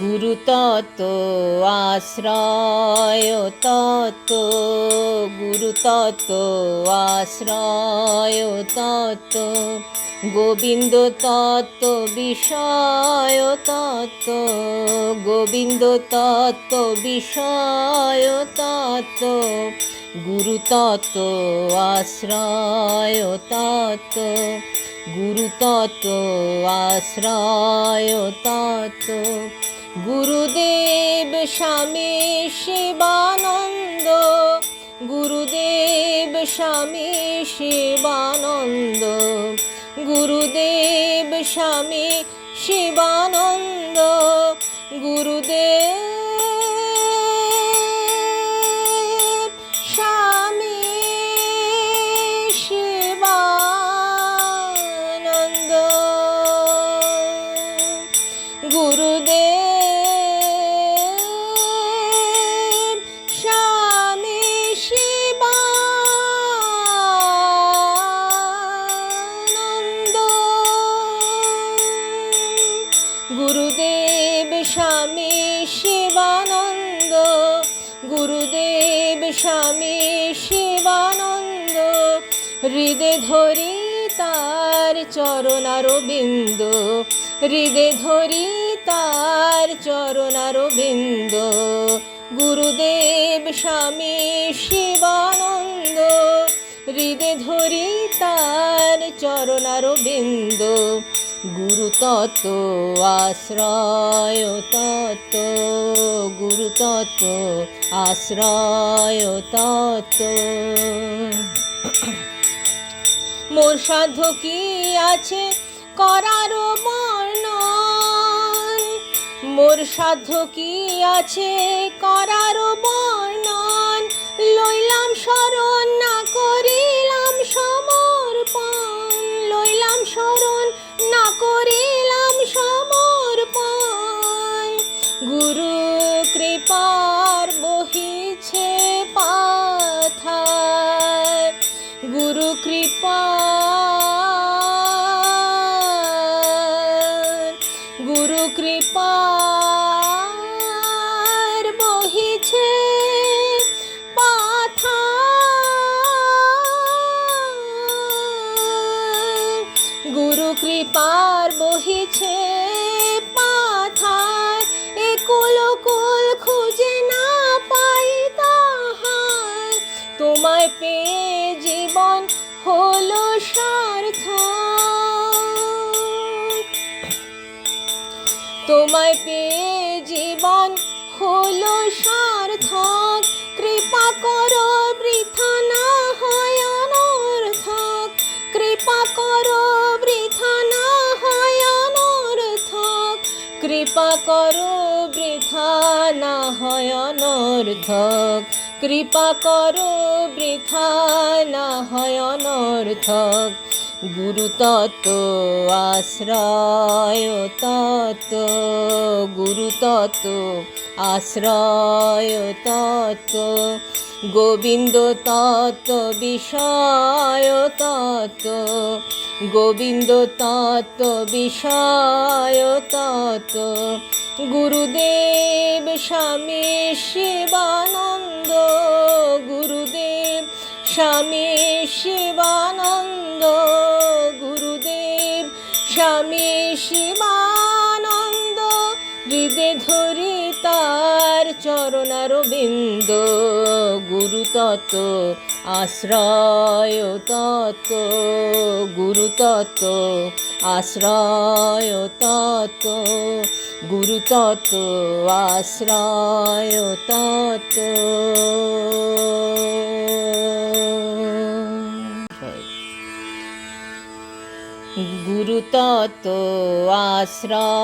গুরু তত্ত্ব আশ্রয় তত্ত্ব, গুরু তত্ত্ব আশ্রয় তত্ত্ব, গোবিন্দ তত্ত্ব বিষয় তত্ত্ব, গোবিন্দ তত্ত্ব বিষয় তত্ত্ব, গুরু তত্ত্ব আশ্রয় তত্ত্ব, গুরু তত্ত্ব আশ্রয় তত্ত্ব। গুরুদেব স্বামী শিবানন্দ, গুরুদেব স্বামী শিবানন্দ, গুরুদেব স্বামী শিবানন্দ, গুরুদেব স্বামী শিবানন্দ, গুরুদেব স্বামী শিবানন্দ, গুরুদেব স্বামী শিবানন্দ, গুরুদেব স্বামী শিবানন্দ। হৃদে ধরি তার চরণারবিন্দ, হৃদে ধরি তার চরণারবিন্দ, গুরুদেব স্বামী শিবানন্দ, হৃদে ধরি তার চরণারবিন্দ। গুরু তত্ত্ব আশ্রয় তত্ত্ব, গুরু তত্ত্ব আশ্রয় তত্ত্ব। মোর সাধ্য কি আছে করার বর্ণন, মোর সাধ্য কি আছে করার বর্ণন, লইলাম শরণ না করিলাম সমর্পণ, লইলাম শরণ না করিলাম সমর্পণ। গুরু কৃপার বহিছে পাথার, গুরু কৃপার, গুরু কৃপার বহিছে পাথার, গুরু কৃপার বহিছে পাথার। একুল কুল খুঁজে না পাই তাহার, তোমায় পেয়ে জীবন হলো সার্থক, তোমায় পেয়ে জীবন হলো সার্থক। কৃপা করো বৃথা না হয় অনর্থক, কৃপা করো বৃথা না হয় অনর্থক, কৃপা করো বৃথা না হয় অনর্থক, কৃপা করো বৃথা না হয় অনর্থক। গুরু তত্ত্ব আশ্রয় তত্ত্ব, গুরু তত্ত্ব আশ্রয় তত্ত্ব, গোবিন্দ তত্ত্ব বিষয় তত্ত্ব, গোবিন্দ তত্ত্ব বিষয় তত্ত্ব। গুরুদেব স্বামী শিবানন্দ, গুরুদেব স্বামী শিবানন্দ, গুরুদেব স্বামী শিবানন্দ। হৃদে ধরি তার চরণারবিন্দ, গুরু তত্ত্ব আশ্রয় তত্ত্ব, গুরু তত্ত্ব আশ্রয় তত্ত্ব, গুরু তত্ত্ব আশ্রয় তত্ত্ব। গুরু তত্ত্ব আশ্রয়।